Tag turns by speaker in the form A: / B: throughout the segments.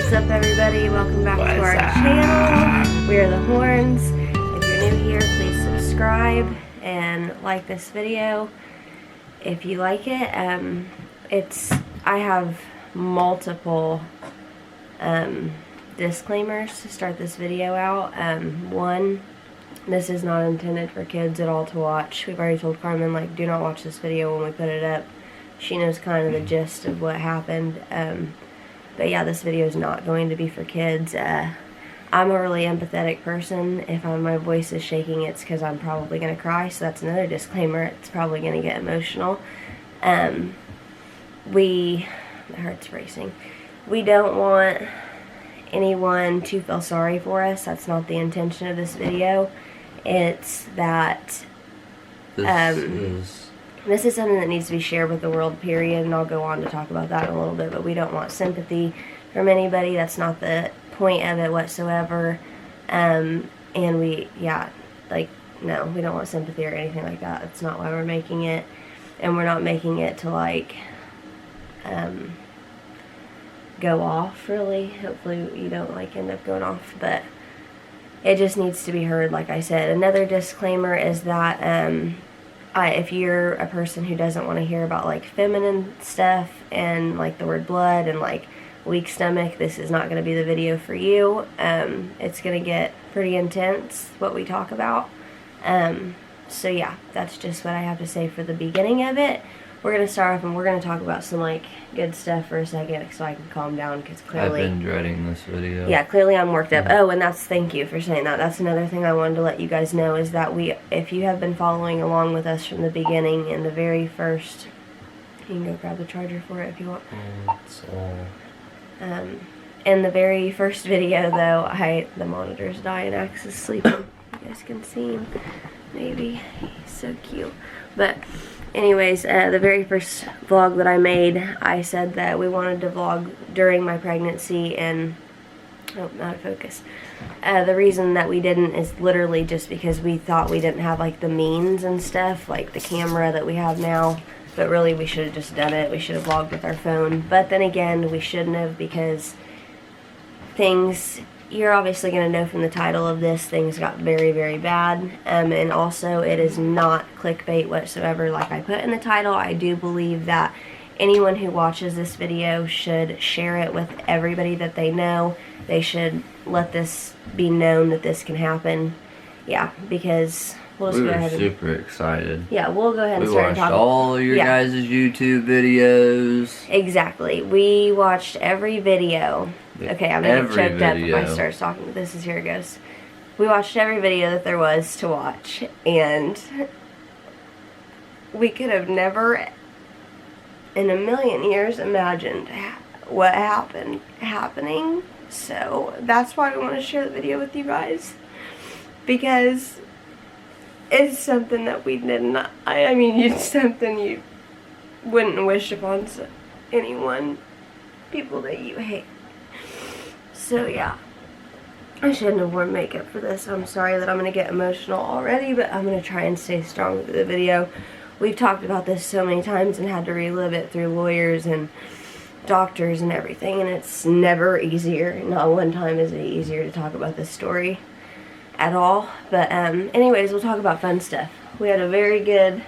A: What's up, everybody? Welcome back to our channel. We are the Horns. If you're new here, please subscribe and like this video if you like it. I have multiple disclaimers to start this video out. One, this is not intended for kids at all to watch. We've already told Carmen, like, do not watch this video when we put it up. She knows kind of the gist of what happened. But yeah, this video is not going to be for kids. I'm a really empathetic person. If my voice is shaking, it's because I'm probably going to cry, so that's another disclaimer. It's probably going to get emotional. My heart's racing. We don't want anyone to feel sorry for us. That's not the intention of this video. It's that this is something that needs to be shared with the world, period, and I'll go on to talk about that in a little bit, but we don't want sympathy from anybody. That's not the point of it whatsoever. And no, we don't want sympathy or anything like that. That's not why we're making it. And we're not making it to, like, go off, really. Hopefully you don't, like, end up going off, but it just needs to be heard, like I said. Another disclaimer is that, if you're a person who doesn't want to hear about, like, feminine stuff and, like, the word blood and, like, weak stomach, this is not going to be the video for you. It's going to get pretty intense, what we talk about. So yeah, that's just what I have to say for the beginning of it. We're going to start off and we're going to talk about some, like, good stuff for a second so I can calm down, because clearly
B: I've been dreading this video.
A: Yeah, clearly I'm worked up. Oh, and thank you for saying that. That's another thing I wanted to let you guys know, is that if you have been following along with us from the beginning, in the very first, you can go grab the charger for it if you want. In the very first video, though, the monitor's dying, Axe is sleeping. You guys can see him, maybe. He's so cute. But anyways, the very first vlog that I made, I said that we wanted to vlog during my pregnancy, and oh, not a focus. The reason that we didn't is literally just because we thought we didn't have, like, the means and stuff, like the camera that we have now. But really, we should have just done it. We should have vlogged with our phone. But then again, we shouldn't have, because you're obviously going to know from the title of this, things got very, very bad. And also, it is not clickbait whatsoever. Like I put in the title, I do believe that anyone who watches this video should share it with everybody that they know. They should let this be known that this can happen. Yeah, because we'll just go ahead and...
B: We were super excited.
A: Yeah, we'll go ahead and
B: start talking. We watched all of your guys' YouTube videos.
A: Exactly. We watched every video. Okay, I'm going to get choked up if I start talking. Here it goes. We watched every video that there was to watch, and we could have never in a million years imagined what happening. So that's why we want to share the video with you guys, because it's something that we didn't, it's something you wouldn't wish upon anyone, people that you hate. So yeah, I shouldn't have worn makeup for this. I'm sorry that I'm going to get emotional already, but I'm going to try and stay strong through the video. We've talked about this so many times and had to relive it through lawyers and doctors and everything, and it's never easier. Not one time is it easier to talk about this story at all. But anyways, we'll talk about fun stuff. We had a very good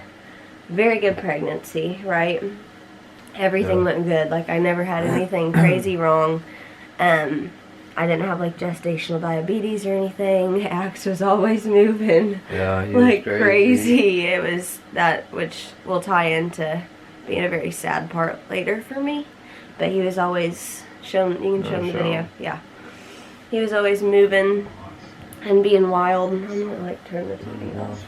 A: pregnancy, right? Everything went good. Like, I never had anything crazy wrong. I didn't have, like, gestational diabetes or anything. Axe was always moving,
B: yeah, he
A: like
B: was
A: crazy. It was that, which will tie into being a very sad part later for me. But he was always shown. You can show him the video. Yeah, he was always moving and being wild. I'm gonna, like, turn the TV off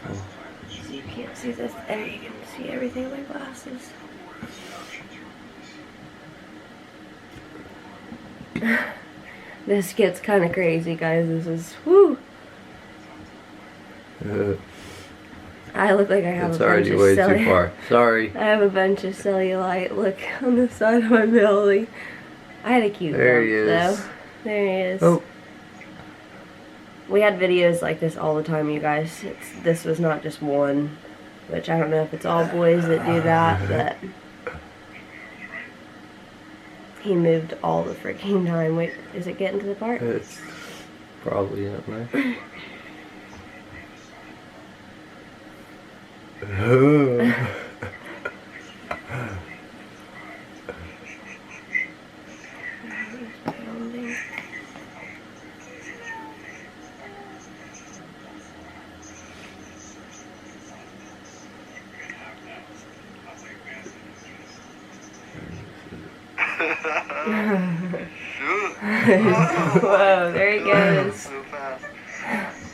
A: so you can't see this. There, you can see everything with my glasses. This gets kind of crazy, guys. This is, whoo. I look like I have a bunch of
B: way too far. Sorry.
A: I have a bunch of cellulite. Look on the side of my belly. I had a cute
B: There
A: bump,
B: he is.
A: though. There he is.
B: Oh.
A: We had videos like this all the time, you guys. This was not just one, which I don't know if it's all boys that do that, but He moved all the freaking time. Wait, is it getting to the part?
B: It's probably in there.
A: Whoa, there he goes.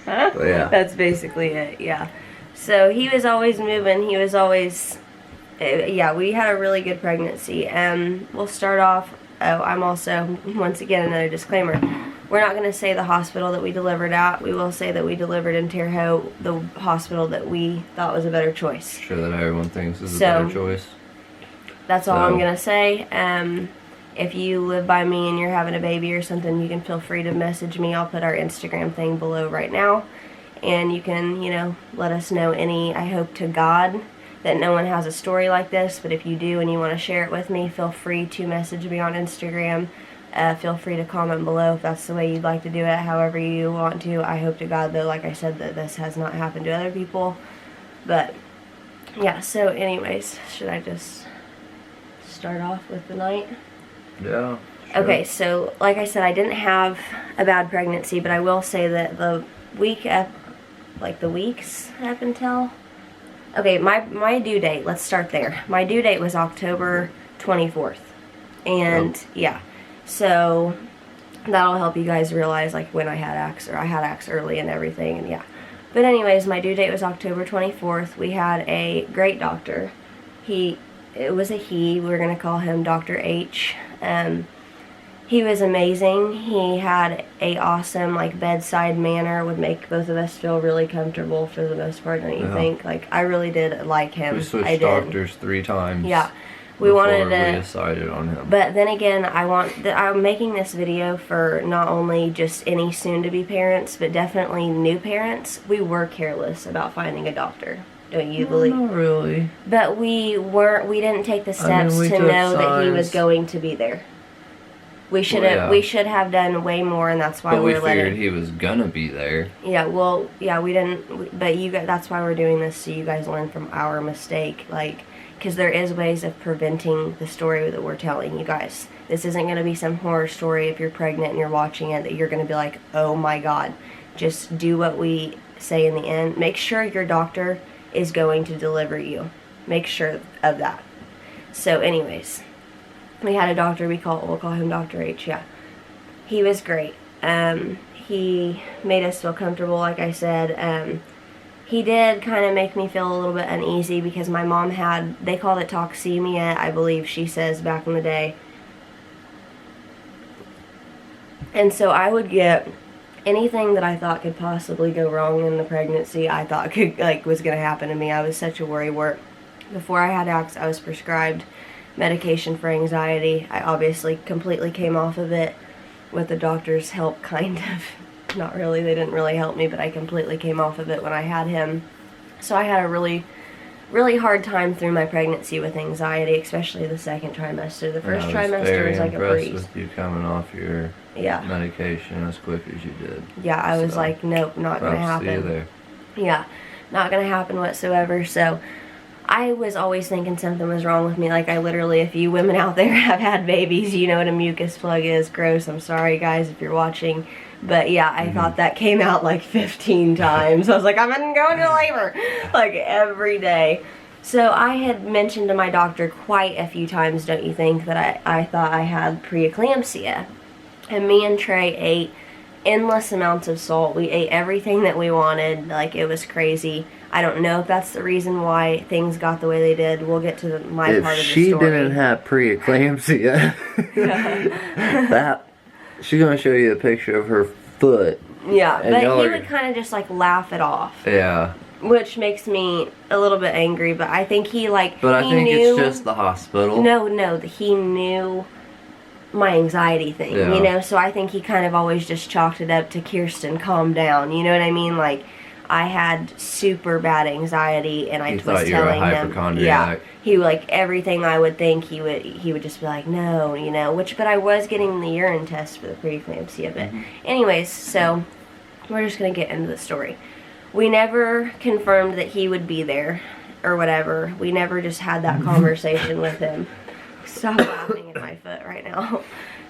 B: But yeah.
A: That's basically it, yeah. So he was always moving, he was always, yeah, we had a really good pregnancy. We'll start off, I'm also, once again, another disclaimer. We're not going to say the hospital that we delivered at. We will say that we delivered in Terre Haute, the hospital that we thought was a better choice.
B: Sure that everyone thinks is a better choice.
A: That's all I'm going to say. If you live by me and you're having a baby or something, you can feel free to message me. I'll put our Instagram thing below right now. And you can, you know, let us know any, I hope to God that no one has a story like this. But if you do and you want to share it with me, feel free to message me on Instagram. Feel free to comment below if that's the way you'd like to do it, however you want to. I hope to God, though, like I said, that this has not happened to other people. But, yeah, so anyways, should I just start off with the night?
B: Yeah. Sure.
A: Okay, so like I said, I didn't have a bad pregnancy, but I will say that the week, like the weeks up until, okay, my due date, let's start there. My due date was October 24th, and yeah, so that'll help you guys realize like when I had acts early and everything, and yeah. But anyways, my due date was October 24th. We had a great doctor. It was a he. We were going to call him Dr. H. He was amazing. He had a awesome like bedside manner, would make both of us feel really comfortable for the most part, don't you think? Like, I really did like him.
B: We switched doctors 3 times.
A: Yeah. We wanted to,
B: we decided on him.
A: But then again, I'm making this video for not only just any soon-to-be parents, but definitely new parents. We were careless about finding a doctor. Don't you believe?
B: Not really.
A: But we didn't take the steps to know that he was going to be there. We should have done way more, and that's why
B: but we figured he was gonna be there.
A: Yeah, well, yeah, we didn't, but you guys, that's why we're doing this, so you guys learn from our mistake, like, because there is ways of preventing the story that we're telling you guys. This isn't going to be some horror story if you're pregnant and you're watching it that you're going to be like, oh my God. Just do what we say in the end. Make sure your doctor is going to deliver you. Make sure of that. So anyways, we had a doctor, we'll call him Dr. H, yeah. He was great. He made us feel comfortable, like I said. He did kind of make me feel a little bit uneasy because my mom had, they called it toxemia, I believe she says, back in the day. And so I would get anything that I thought could possibly go wrong in the pregnancy, I thought was going to happen to me. I was such a worrywart. Before I had acts, I was prescribed medication for anxiety. I obviously completely came off of it with the doctor's help, kind of. Not really, they didn't really help me, but I completely came off of it when I had him. So I had a really, really hard time through my pregnancy with anxiety, especially the second trimester. The first trimester was like a breeze.
B: With you coming off your medication as quick as you did.
A: Yeah, I was like, nope, not going to happen.
B: See you there.
A: Yeah, not going to happen whatsoever. So I was always thinking something was wrong with me. Like, I literally, if you women out there have had babies, you know what a mucus plug is. Gross. I'm sorry, guys, if you're watching. But yeah, I thought that came out like 15 times. I was like, I'm going to labor, like every day. So I had mentioned to my doctor quite a few times, don't you think, that I thought I had preeclampsia. And me and Trey ate endless amounts of salt. We ate everything that we wanted. Like, it was crazy. I don't know if that's the reason why things got the way they did. We'll get to my part of the story. If
B: she didn't have preeclampsia, she's going to show you a picture of her foot.
A: Yeah, but he would kind of just like laugh it off.
B: Yeah.
A: Which makes me a little bit angry, but I think he like,
B: But I think it's just the hospital.
A: No, he knew my anxiety thing, you know, so I think he kind of always just chalked it up to Kirsten, calm down, you know what I mean? Like, I had super bad anxiety, and I was telling him,
B: yeah,
A: he like everything I would think, he would just be like, no, you know, but I was getting the urine test for the preeclampsia. But anyways, so we're just gonna get into the story. We never confirmed that he would be there or whatever. We never just had that conversation with him. Stop laughing at my foot right now.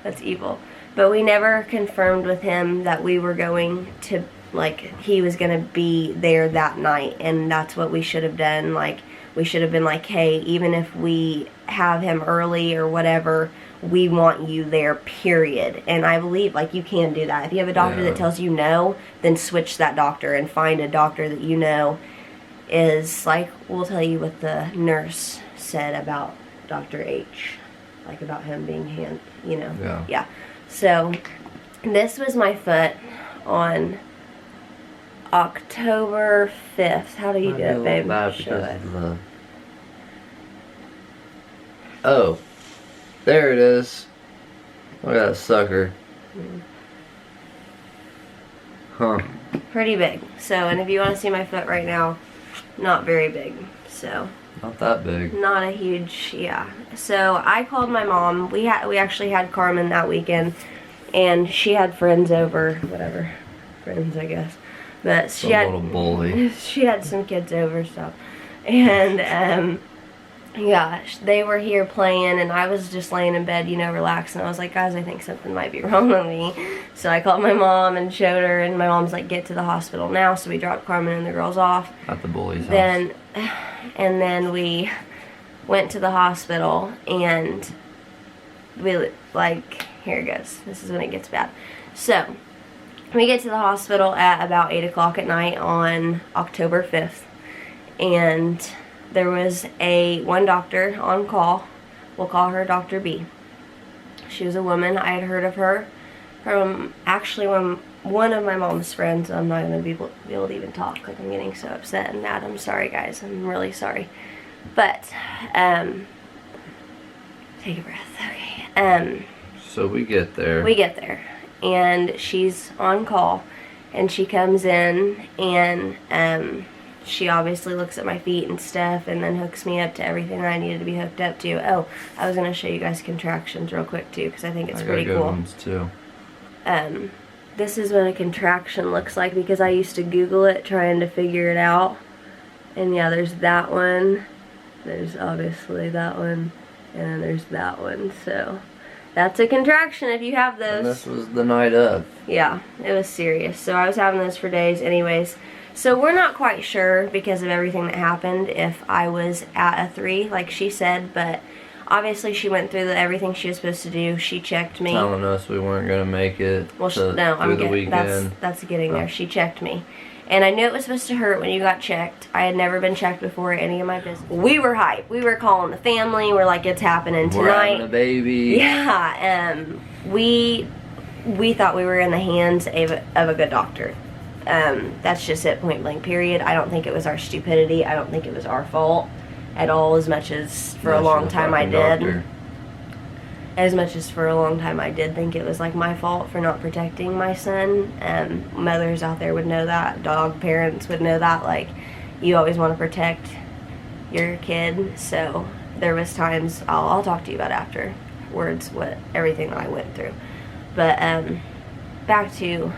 A: That's evil. But we never confirmed with him that we were going to, like, he was going to be there that night. And that's what we should have done. Like, we should have been like, hey, even if we have him early or whatever, we want you there, period. And I believe, like, you can do that. If you have a doctor that tells you no, then switch that doctor and find a doctor that you know is, like, we'll tell you what the nurse said about Dr. H. Like, about him being you know. Yeah. So, this was my foot on October 5th. How do you do it, babe? Show it.
B: Oh, there it is. Look at that sucker. Huh.
A: Pretty big. So, and if you want to see my foot right now, not very big. So.
B: Not that big.
A: Not a huge, yeah. So I called my mom. We actually had Carmen that weekend, and she had friends over, whatever, friends I guess. But she had
B: little bully.
A: She had some kids over, so, and yeah, they were here playing, and I was just laying in bed, you know, relaxing. I was like, guys, I think something might be wrong with me. So I called my mom and showed her, and my mom's like, get to the hospital now. So we dropped Carmen and the girls off.
B: At the bully's house.
A: And then we went to the hospital, and we, like, here it goes. This is when it gets bad. So, we get to the hospital at about 8 o'clock at night on October 5th. And there was one doctor on call. We'll call her Dr. B. She was a woman. I had heard of her from actually one of my mom's friends. I'm not going to be able to even talk. Like, I'm getting so upset and mad. I'm sorry, guys. I'm really sorry. But, take a breath. Okay.
B: So we get there.
A: And she's on call. And she comes in, and, she obviously looks at my feet and stuff, and then hooks me up to everything that I needed to be hooked up to. Oh, I was going to show you guys contractions real quick, too, because I think it's pretty cool.
B: Ones too.
A: This is what a contraction looks like, because I used to Google it trying to figure it out. And yeah, there's that one. There's obviously that one. And then there's that one. So, that's a contraction if you have those.
B: And this was the night of.
A: Yeah, it was serious. So I was having those for days anyways. So we're not quite sure, because of everything that happened, if I was at a 3, like she said, but obviously she went through everything she was supposed to do. She checked me.
B: Telling us we weren't going to make it.
A: Well, that's getting there. She checked me. And I knew it was supposed to hurt when you got checked. I had never been checked before at any of my business. We were hyped. We were calling the family. We're like, it's happening tonight.
B: We're having a baby.
A: Yeah. We thought we were in the hands of a good doctor. That's just it, point blank, period. I don't think it was our stupidity. I don't think it was our fault at all, as much as for a long time I did. As much as for a long time I did think it was like my fault for not protecting my son. Mothers out there would know that. Dog parents would know that. Like, you always want to protect your kid. So there was times, I'll talk to you about afterwards everything that I went through. But back to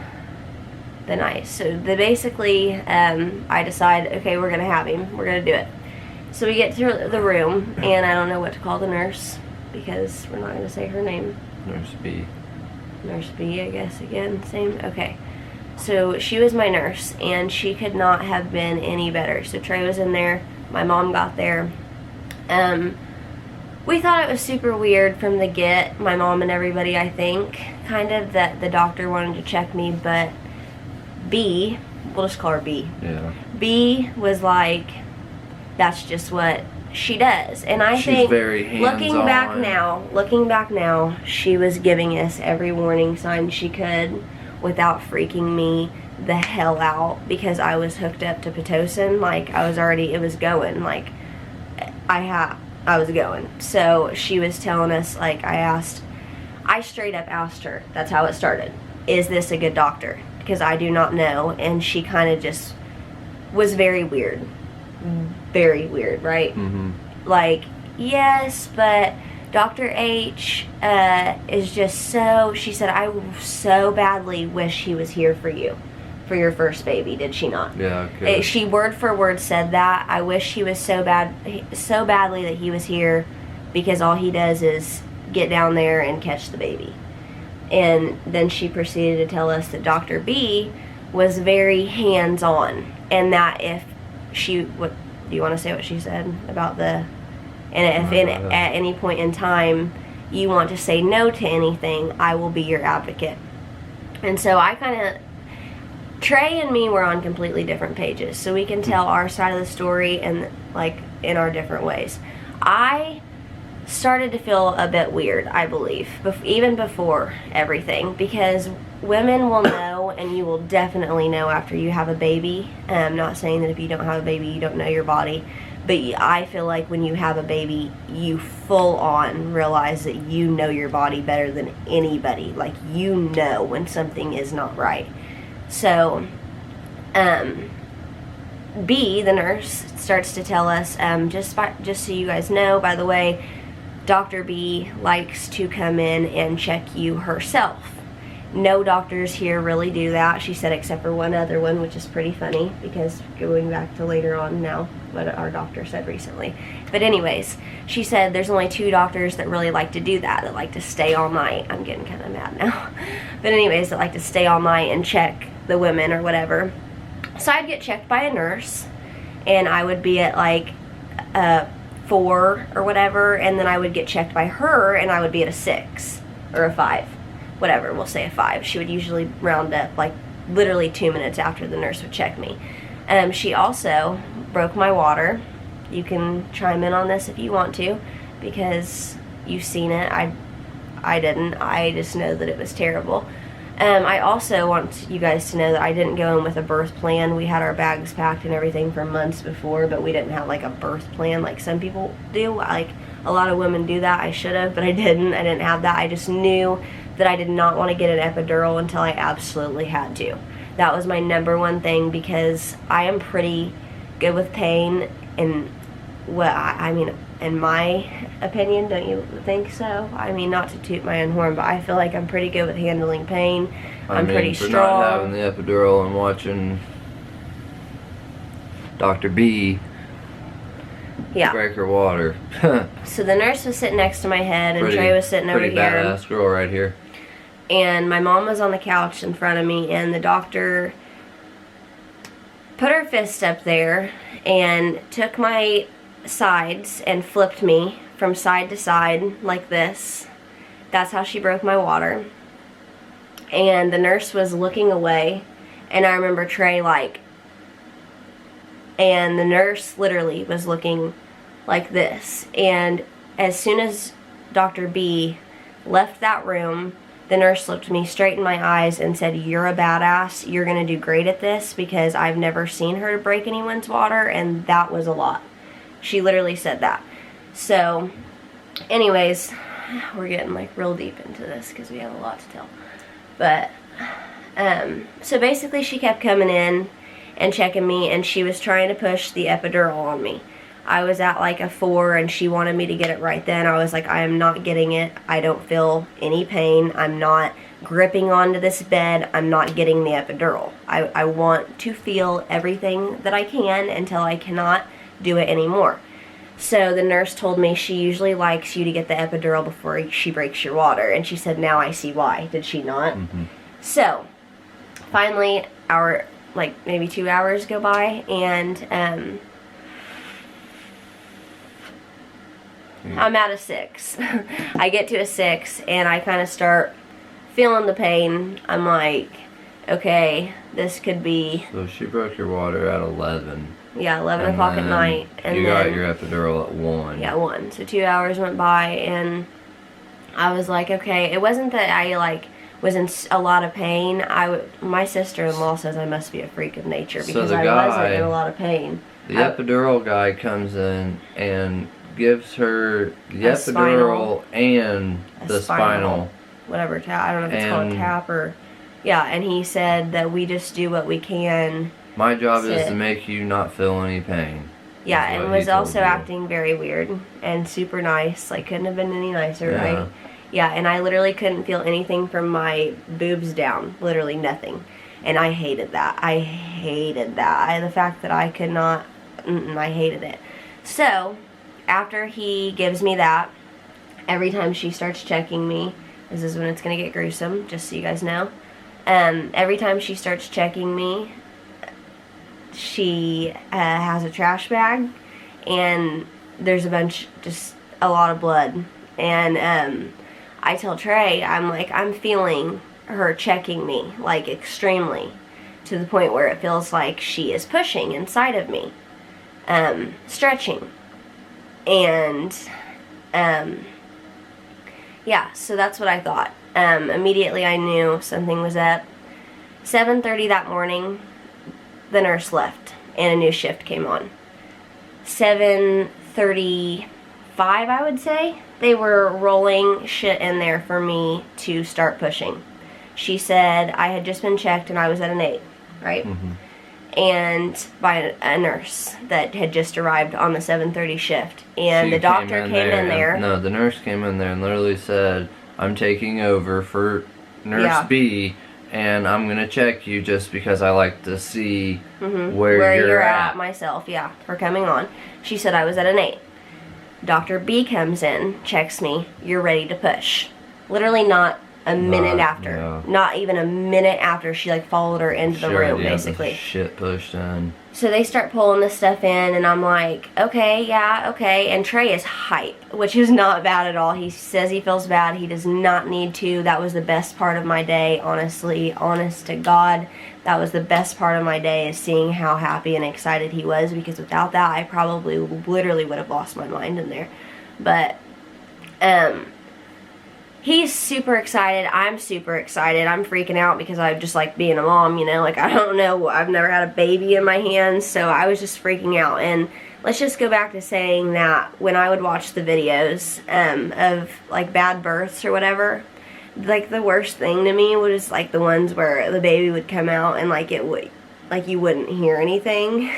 A: the night. So basically I decide, okay, we're gonna have him. We're gonna do it. So we get to the room, and I don't know what to call the nurse, because we're not going to say her name.
B: Nurse B.
A: Nurse B, I guess, again, same, okay. So she was my nurse, and she could not have been any better. So Trey was in there, my mom got there. We thought it was super weird from the get, my mom and everybody, I think, kind of, that the doctor wanted to check me, but B, we'll just call her B.
B: Yeah.
A: B was like, that's just what she does. And I think,
B: very hands-on.
A: looking back now, she was giving us every warning sign she could without freaking me the hell out, because I was hooked up to Pitocin. Like, it was going. Like, I was going. So she was telling us, like, I straight up asked her, that's how it started, is this a good doctor? Because I do not know. And she kind of just was very weird. Very weird, right?
B: Mm-hmm.
A: Like, yes, but Dr. H is just so, she said, I so badly wish he was here for you, for your first baby, did she not?
B: Yeah, okay.
A: She word for word said that. I wish he was so badly that he was here, because all he does is get down there and catch the baby. And then she proceeded to tell us that Dr. B was very hands-on, and that if she, what do you want to say what she said about the, and if at any point in time you want to say no to anything, I will be your advocate. And so I kind of, Trey and me were on completely different pages, so we can tell our side of the story and like in our different ways. I started to feel a bit weird, I believe, even before everything, because women will know, and you will definitely know after you have a baby. I'm not saying that if you don't have a baby you don't know your body, but I feel like when you have a baby you full on realize that you know your body better than anybody. Like, you know when something is not right. So B, the nurse, starts to tell us, just so you guys know, by the way, Dr. B likes to come in and check you herself. No doctors here really do that, she said, except for one other one, which is pretty funny, because going back to later on now, what our doctor said recently. But anyways, she said there's only 2 doctors that really like to do that like to stay all night. I'm getting kind of mad now. But anyways, that like to stay all night and check the women or whatever. So I'd get checked by a nurse, and I would be at like 4 or whatever, and then I would get checked by her, and I would be at a 6 or a 5, whatever, we'll say a 5. She would usually round up like literally 2 minutes after the nurse would check me. She also broke my water. You can chime in on this if you want to, because you've seen it. I didn't. I just know that it was terrible. I also want you guys to know that I didn't go in with a birth plan. We had our bags packed and everything for months before, but we didn't have like a birth plan like some people do. Like, a lot of women do that. I should have, but I didn't. I didn't have that. I just knew that I did not want to get an epidural until I absolutely had to. That was my #1 thing, because I am pretty good with pain, and I mean, in my opinion, don't you think so? I mean, not to toot my own horn, but I feel like I'm pretty good with handling pain. I'm pretty strong.
B: Not having the epidural and watching Dr. B break her water.
A: So the nurse was sitting next to my head, and Trey was sitting over here.
B: Pretty badass girl right here.
A: And my mom was on the couch in front of me, and the doctor put her fist up there and took my sides and flipped me from side to side like this. That's how she broke my water. And the nurse was looking away, and I remember Trey and the nurse literally was looking like this. And as soon as Dr. B left that room, the nurse looked me straight in my eyes and said, "You're a badass. You're going to do great at this," because I've never seen her break anyone's water, and that was a lot. She literally said that. So, anyways, we're getting like real deep into this because we have a lot to tell. But, so basically she kept coming in and checking me, and she was trying to push the epidural on me. I was at like a 4, and she wanted me to get it right then. I was like, I am not getting it. I don't feel any pain. I'm not gripping onto this bed. I'm not getting the epidural. I want to feel everything that I can until I cannot do it anymore. So the nurse told me she usually likes you to get the epidural before she breaks your water, and she said, now I see why. Did she not? Mm-hmm. So finally, maybe 2 hours go by, and I'm at a 6. I get to a 6, and I kind of start feeling the pain. I'm like, okay, this could be...
B: So she broke your water at 11.
A: Yeah, 11 o'clock at night. And
B: you got your epidural at 1.
A: Yeah, 1. So 2 hours went by, and I was like, okay. It wasn't that I, was in a lot of pain. My sister-in-law says I must be a freak of nature, because I wasn't in a lot of pain.
B: The epidural guy comes in and gives her the epidural and the spinal.
A: Whatever, I don't know if it's called tap or... Yeah, and he said that we just do what we can
B: My job is
A: sit.
B: to make you not feel any pain.
A: Yeah,
B: That's
A: and
B: what he
A: was
B: told
A: also
B: you.
A: acting very weird and super nice. Like, couldn't have been any nicer,
B: Yeah.
A: right? Yeah, and I literally couldn't feel anything from my boobs down. Literally nothing. And I hated that. I hated that. The fact that I could not, I hated it. So, after he gives me that, every time she starts checking me, this is when it's going to get gruesome, just so you guys know. Every time she starts checking me, she has a trash bag, and there's just a lot of blood. And I tell Trey, I'm like, I'm feeling her checking me, like, extremely, to the point where it feels like she is pushing inside of me, stretching. And yeah, so that's what I thought. Immediately I knew something was up. 7:30 that morning, the nurse left and a new shift came on. 7:35, I would say, they were rolling shit in there for me to start pushing. She said I had just been checked and I was at an 8, right?
B: Mm-hmm.
A: And by a nurse that had just arrived on the 7:30 shift. And
B: She
A: the doctor came in there.
B: No, the nurse came in there and literally said, I'm taking over for Nurse B, and I'm going to check you just because I like to see where you're at.
A: Myself, yeah, for coming on. She said I was at an 8. Dr. B comes in, checks me, you're ready to push. Literally not a minute after.
B: Yeah.
A: Not even a minute after, she like followed her into the room, basically.
B: Shit pushed in.
A: So they start pulling this stuff in, and I'm like, okay, yeah, okay. And Trey is hype, which is not bad at all. He says he feels bad. He does not need to. That was the best part of my day, honestly. Honest to God, that was the best part of my day, is seeing how happy and excited he was, because without that, I probably literally would have lost my mind in there. But, he's super excited. I'm super excited. I'm freaking out because I just like being a mom, you know. Like, I don't know. I've never had a baby in my hands, so I was just freaking out. And let's just go back to saying that when I would watch the videos of, like, bad births or whatever, like, the worst thing to me was, like, the ones where the baby would come out and, like, it would, like, you wouldn't hear anything.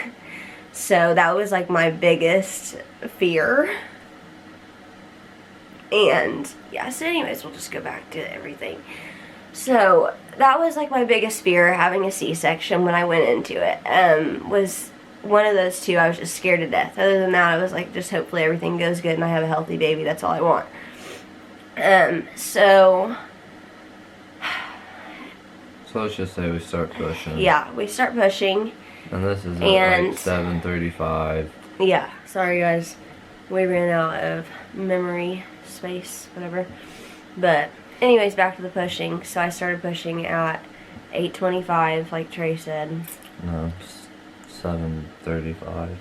A: So that was, like, my biggest fear. And yeah, so anyways, we'll just go back to everything. So that was like my biggest fear, having a C-section when I went into it. Was one of those two. I was just scared to death. Other than that, I was like, just hopefully everything goes good and I have a healthy baby. That's all I want.
B: So let's just say we start pushing.
A: Yeah, we start pushing.
B: And this is at like 7:35.
A: Yeah, sorry guys. We ran out of memory space, whatever. But anyways, back to the pushing. So I started pushing at 8:25, like Trey said.
B: No, 7:35.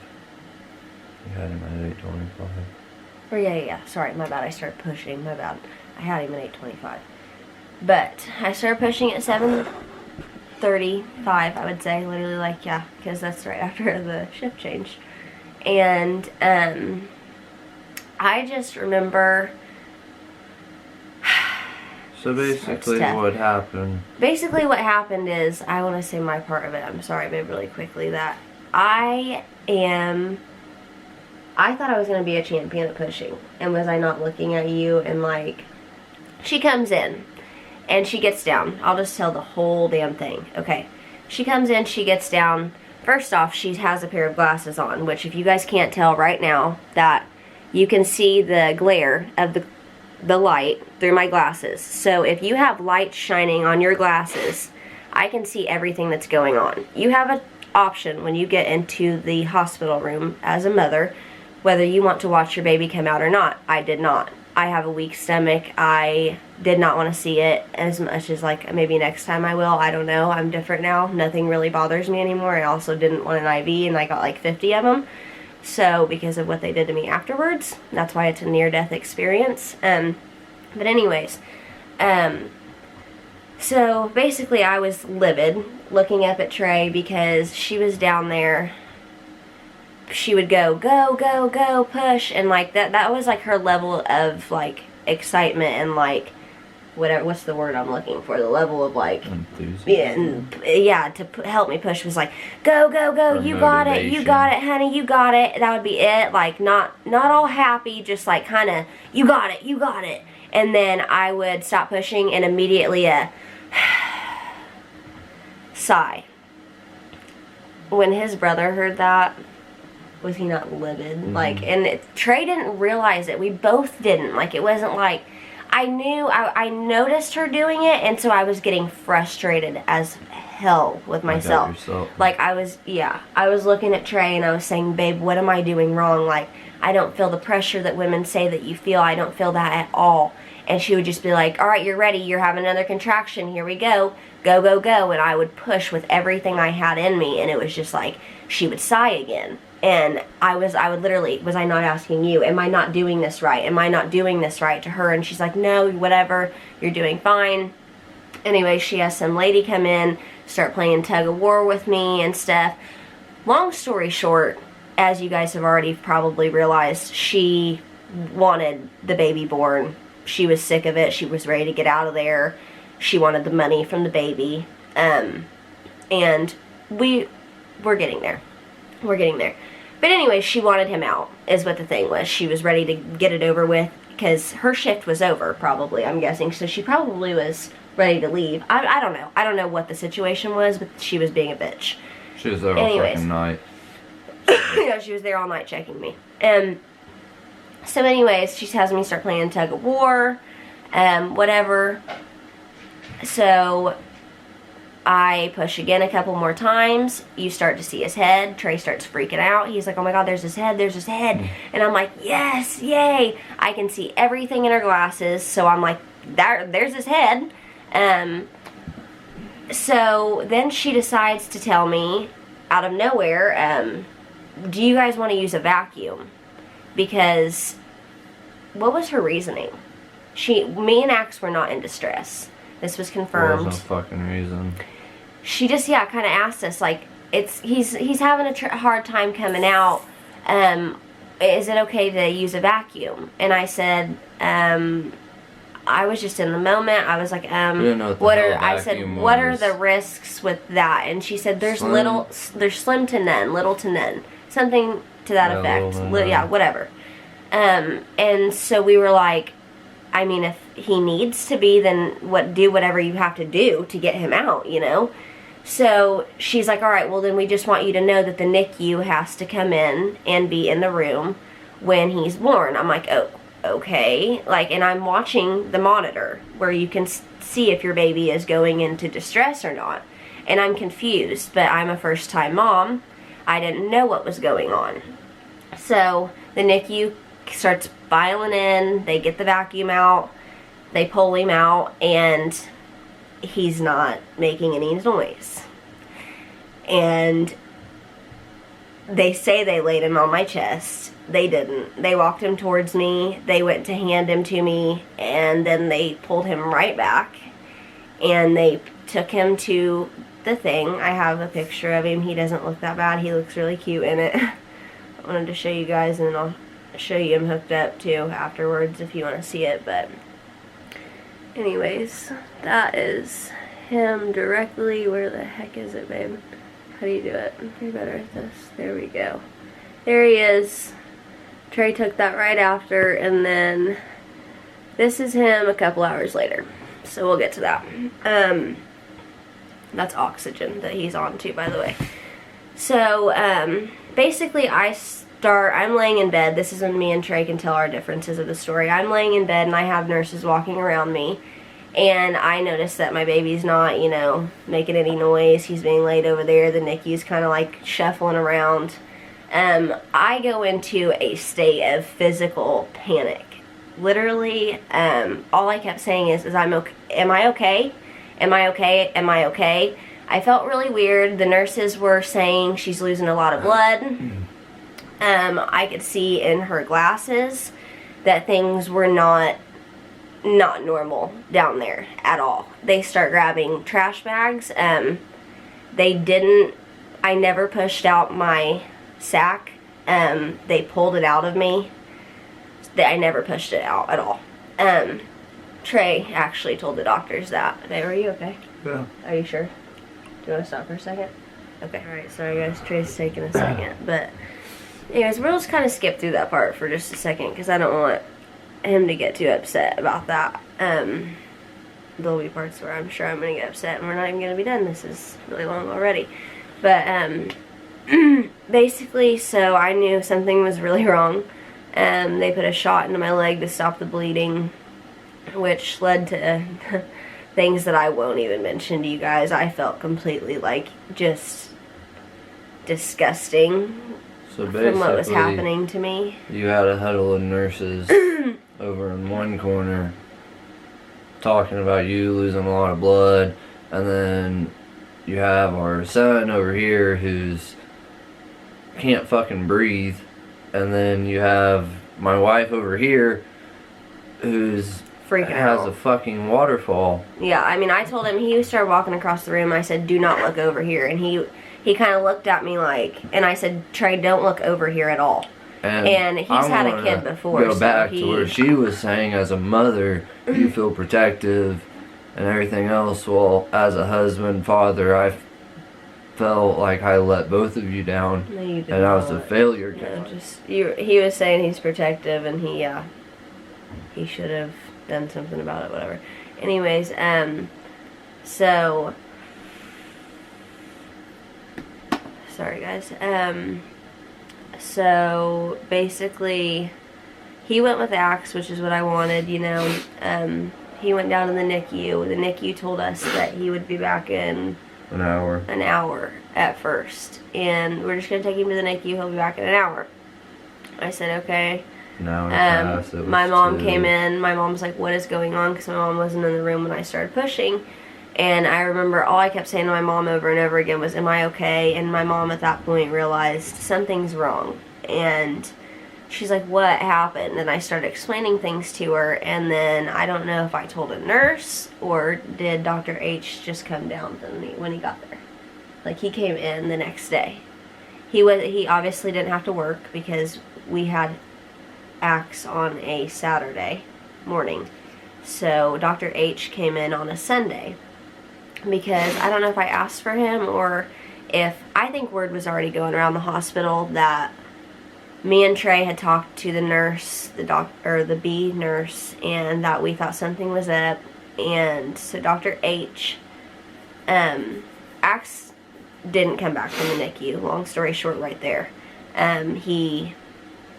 B: You had him at 8:25.
A: Or yeah. Sorry, my bad. I started pushing. My bad. I had him at 8:25. But I started pushing at 7:35, I would say. Literally, like, yeah, because that's right after the shift change. And I just remember.
B: So basically what happened?
A: Basically what happened is, I want to say my part of it. I'm sorry, babe, really quickly, that I thought I was going to be a champion at pushing. And was I not looking at you? And like, she comes in and she gets down. I'll just tell the whole damn thing. Okay. She comes in, she gets down. First off, she has a pair of glasses on, which if you guys can't tell right now, that you can see the glare of the light through my glasses. So if you have light shining on your glasses, I can see everything that's going on. You have an option when you get into the hospital room as a mother, whether you want to watch your baby come out or not. I did not. I have a weak stomach. I did not want to see it as much as, like, maybe next time I will. I don't know. I'm different now. Nothing really bothers me anymore. I also didn't want an IV, and I got like 50 of them. So, because of what they did to me afterwards, that's why it's a near-death experience. But anyways, so basically I was livid looking up at Trey because she was down there. She would go, push, and like that was like her level of like excitement and like whatever, what's the word I'm looking for? The level of like,
B: enthusiasm.
A: Yeah, to help me push was like, go, go, go,
B: Or
A: you got it, honey, you got it. That would be it. Like, not all happy, just like kind of, you got it. And then I would stop pushing and immediately a sigh. When his brother heard that, was he not livid? Like, and Trey didn't realize it. We both didn't. Like, it wasn't like, I knew, I noticed her doing it, and so I was getting frustrated as hell with myself. Like, I was looking at Trey and I was saying, babe, what am I doing wrong? Like, I don't feel the pressure that women say that you feel. I don't feel that at all. And she would just be like, all right, you're ready. You're having another contraction. Here we go. Go, go, go. And I would push with everything I had in me. And it was just like, she would sigh again. And I would literally, was I not asking you? Am I not doing this right? Am I not doing this right to her? And she's like, no, whatever. You're doing fine. Anyway, she has some lady come in, start playing tug of war with me and stuff. Long story short, as you guys have already probably realized, she wanted the baby born. She was sick of it. She was ready to get out of there. She wanted the money from the baby. And we're getting there. We're getting there. But anyway, she wanted him out, is what the thing was. She was ready to get it over with, because her shift was over, probably, I'm guessing. So she probably was ready to leave. I don't know. I don't know what the situation was, but she was being a bitch.
B: She was there all fucking night.
A: Yeah, she was there all night checking me. So anyways, she has me start playing tug of war, whatever. So I push again a couple more times. You start to see his head. Trey starts freaking out. He's like, oh my god, there's his head, there's his head. And I'm like, yes, yay. I can see everything in her glasses. So I'm like, there's his head. So then she decides to tell me, out of nowhere, do you guys want to use a vacuum? Because, what was her reasoning? Me and Axe were not in distress. This was confirmed.
B: There was no fucking reason.
A: She just, kind of asked us, like, he's having a hard time coming out. Is it okay to use a vacuum? And I said, I was just in the moment. I was like, what are the risks with that? And she said, there's slim to none, little to none, something to that effect. Yeah, whatever. And so we were like, I mean, if he needs to be, then do whatever you have to do to get him out, you know? So she's like, all right, well then we just want you to know that the NICU has to come in and be in the room when he's born. I'm like, oh, okay. Like, and I'm watching the monitor where you can see if your baby is going into distress or not. And I'm confused, but I'm a first-time mom. I didn't know what was going on. So the NICU starts filing in. They get the vacuum out. They pull him out, and he's not making any noise. And they say they laid him on my chest. They didn't. They walked him towards me. They went to hand him to me, and then they pulled him right back. And they took him to the thing. I have a picture of him. He doesn't look that bad. He looks really cute in it. I wanted to show you guys, and then I'll show you him hooked up too afterwards if you want to see it. But anyways, that is him directly. Where the heck is it, babe? How do you do it? You're better at this. There we go. There he is. Trey took that right after, and then this is him a couple hours later. So we'll get to that. That's oxygen that he's on too, by the way. So basically I'm laying in bed. This is when me and Trey can tell our differences of the story. I'm laying in bed and I have nurses walking around me, and I notice that my baby's not, you know, making any noise. He's being laid over there. The NICU's kind of like shuffling around. I go into a state of physical panic. Literally, all I kept saying is am I okay? Am I okay? Am I okay? I felt really weird. The nurses were saying she's losing a lot of blood. I could see in her glasses that things were not normal down there at all. They start grabbing trash bags. I never pushed out my sack. They pulled it out of me. I never pushed it out at all. Trey actually told the doctors that. Babe, are you okay?
B: Yeah.
A: Are you sure? Do you want to stop for a second? Okay. Alright, sorry guys, Trey's taking a second. But, anyways, we'll just kind of skip through that part for just a second because I don't want him to get too upset about that. There'll be parts where I'm sure I'm going to get upset and we're not even going to be done. This is really long already. But, basically, so I knew something was really wrong. They put a shot into my leg to stop the bleeding, which led to things that I won't even mention to you guys. I felt completely, like, just disgusting from what was happening to me.
B: You had a huddle of nurses over in one corner talking about you losing a lot of blood, and then you have our son over here who's can't fucking breathe, and then you have my wife over here who's has a fucking waterfall.
A: Yeah, I mean, I told him, he started walking across the room, I said, do not look over here, and he kind of looked at me like, and I said, Trey, don't look over here at all. And he's had a kid before.
B: Go back to where she was saying, as a mother, you feel protective and everything else. Well, as a husband, father, I felt like I let both of you down,
A: no, you
B: and I was a failure.
A: No, he was saying he's protective, and he should have done something about it, whatever. Anyways, so sorry guys. So basically, he went with Axe, which is what I wanted, you know. He went down to the NICU. The NICU told us that he would be back in
B: an hour
A: at first, and we're just gonna take him to the NICU. He'll be back in an hour. I said okay. My mom came in. My mom's like, what is going on? Because my mom wasn't in the room when I started pushing. And I remember all I kept saying to my mom over and over again was, am I okay? And my mom at that point realized something's wrong. And she's like, what happened? And I started explaining things to her. And then I don't know if I told a nurse or did Dr. H just come down when he got there. Like, he came in the next day. He obviously didn't have to work because we had Axe on a Saturday morning. So Dr. H came in on a Sunday. Because I don't know if I asked for him or if, I think word was already going around the hospital that me and Trey had talked to the nurse, the B nurse, and that we thought something was up. And so Dr. H, Axe didn't come back from the NICU. Long story short, right there.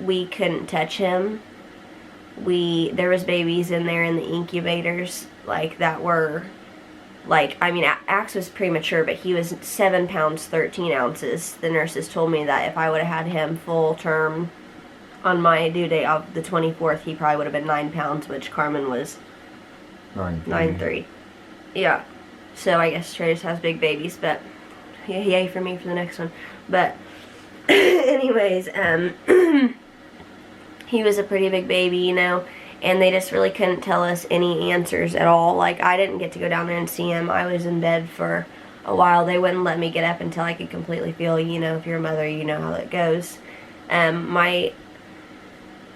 A: We couldn't touch him. There was babies in there in the incubators, like, that were, like, I mean, Axe was premature, but he was 7 pounds 13 ounces. The nurses told me that if I would have had him full term on my due date of the 24th, he probably would have been 9 pounds, which Carmen was 9'3". Yeah. So I guess Trey just has big babies, but yay for me for the next one. But anyways, he was a pretty big baby, you know. And they just really couldn't tell us any answers at all. Like, I didn't get to go down there and see him. I was in bed for a while. They wouldn't let me get up until I could completely feel, you know, if you're a mother, you know how that goes. I'll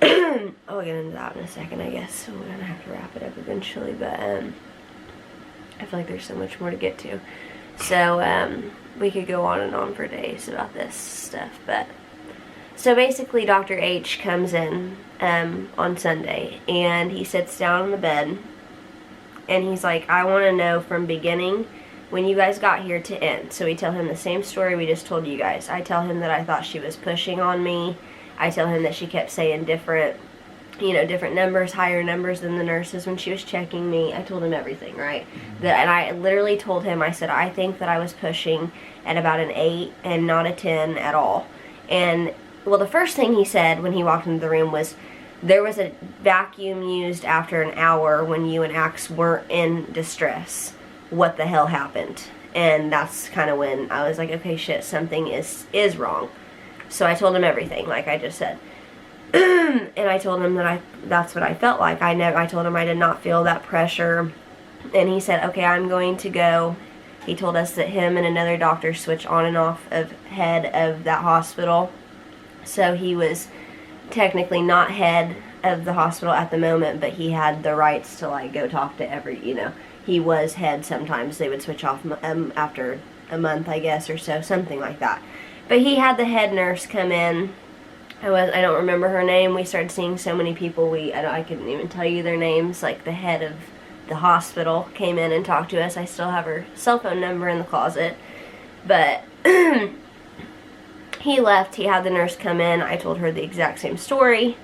A: get into that in a second, I guess. So we're going to have to wrap it up eventually. But I feel like there's so much more to get to. So we could go on and on for days about this stuff. But so basically, Dr. H comes in on Sunday, and he sits down on the bed, and he's like, I want to know from beginning when you guys got here to end. So we tell him the same story we just told you guys. I tell him that I thought she was pushing on me. I tell him that she kept saying different numbers, higher numbers than the nurses when she was checking me. I told him everything, right? And I literally told him, I said, I think that I was pushing at about an 8 and not a 10 at all. And well, the first thing he said when he walked into the room was, there was a vacuum used after an hour when you and Axe weren't in distress. What the hell happened? And that's kind of when I was like, okay, shit, something is wrong. So I told him everything, like I just said. And I told him that that's what I felt like. I told him I did not feel that pressure. And he said, okay, I'm going to go. He told us that him and another doctor switch on and off of head of that hospital. So he was technically not head of the hospital at the moment, but he had the rights to like go talk to every, you know, he was head sometimes. They would switch off after a month, I guess, or so, something like that. But he had the head nurse come in. I don't remember her name. We started seeing so many people, I couldn't even tell you their names. Like the head of the hospital came in and talked to us. I still have her cell phone number in the closet. But he left. He had the nurse come in. I told her the exact same story.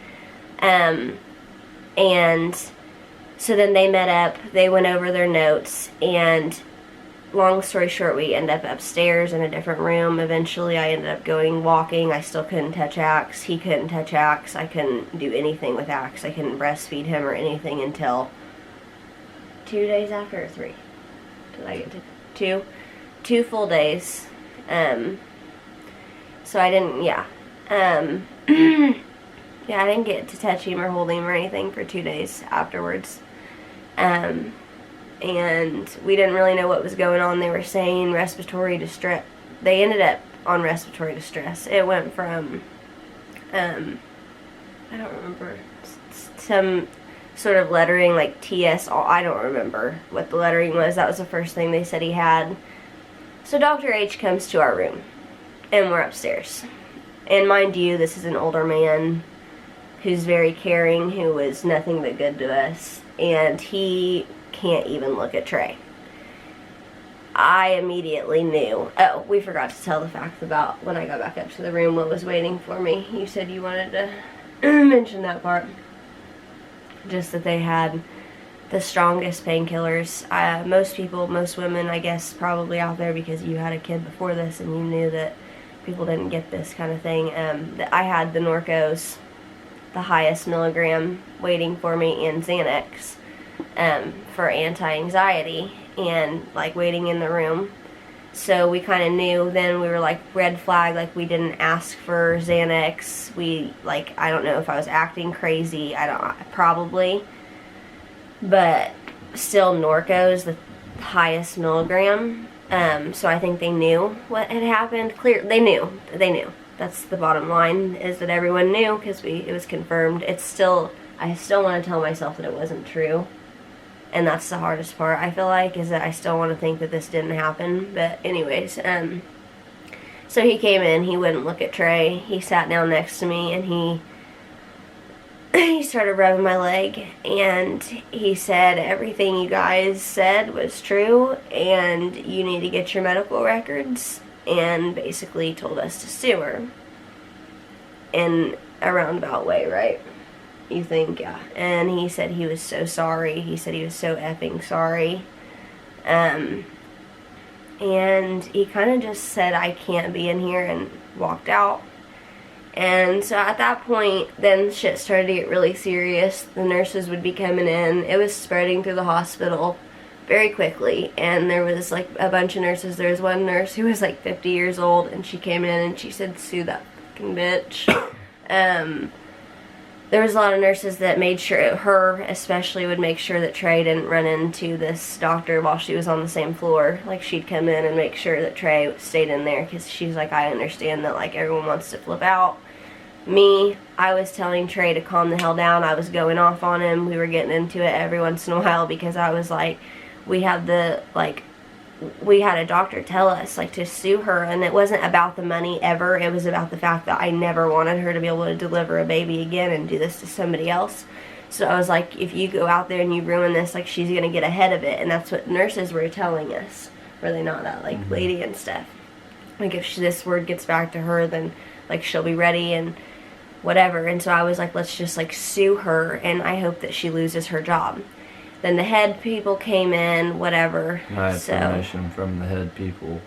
A: And so then they met up. They went over their notes. And long story short, we ended up upstairs in a different room. Eventually, I ended up walking. I still couldn't touch Axe. He couldn't touch Axe. I couldn't do anything with Axe. I couldn't breastfeed him or anything until 2 days after, or 3. Did I get to 2 full days. So I didn't, yeah. Yeah, I didn't get to touch him or hold him or anything for 2 days afterwards. And we didn't really know what was going on. They were saying respiratory distress. They ended up on respiratory distress. It went from, I don't remember, some sort of lettering like TS. I don't remember what the lettering was. That was the first thing they said he had. So Dr. H comes to our room, and we're upstairs. And mind you, this is an older man who's very caring, who was nothing but good to us, and he can't even look at Trey. I immediately knew. Oh, we forgot to tell the fact about when I got back up to the room what was waiting for me. You said you wanted to mention that part. Just that they had the strongest painkillers. Most women, I guess, probably out there, because you had a kid before this and you knew that people didn't get this kind of thing. I had the Norcos, the highest milligram, waiting for me, and Xanax for anti-anxiety, and like waiting in the room. So we kind of knew then. We were like, red flag, like we didn't ask for Xanax. We, like, I don't know if I was acting crazy, probably, but still Norco's the highest milligram. So I think they knew what had happened. They knew. That's the bottom line, is that everyone knew, because it was confirmed. I still want to tell myself that it wasn't true. And that's the hardest part, I feel like, is that I still want to think that this didn't happen. But anyways, so he came in, he wouldn't look at Trey. He sat down next to me, and he started rubbing my leg, and he said, everything you guys said was true, and you need to get your medical records, and basically told us to sue her. In a roundabout way, right? You think, yeah. And he said he was so sorry. He said he was so effing sorry. And he kind of just said, I can't be in here, and walked out. And so at that point, then shit started to get really serious. The nurses would be coming in. It was spreading through the hospital very quickly. And there was like a bunch of nurses. There was one nurse who was like 50 years old, and she came in and she said, sue that fucking bitch. There was a lot of nurses that made sure, her especially, would make sure that Trey didn't run into this doctor while she was on the same floor. Like, she'd come in and make sure that Trey stayed in there, because she's like, I understand that, like, everyone wants to flip out. Me, I was telling Trey to calm the hell down. I was going off on him. We were getting into it every once in a while, because I was like, we had a doctor tell us, like, to sue her, and it wasn't about the money ever. It was about the fact that I never wanted her to be able to deliver a baby again and do this to somebody else. So I was like, if you go out there and you ruin this, like, she's gonna get ahead of it. And that's what nurses were telling us. Were they not, that, like, lady and stuff? Like, if this word gets back to her, then, like, she'll be ready and whatever. And so I was like, let's just, like, sue her, and I hope that she loses her job. Then the head people came in, whatever.
B: I had permission from the head people.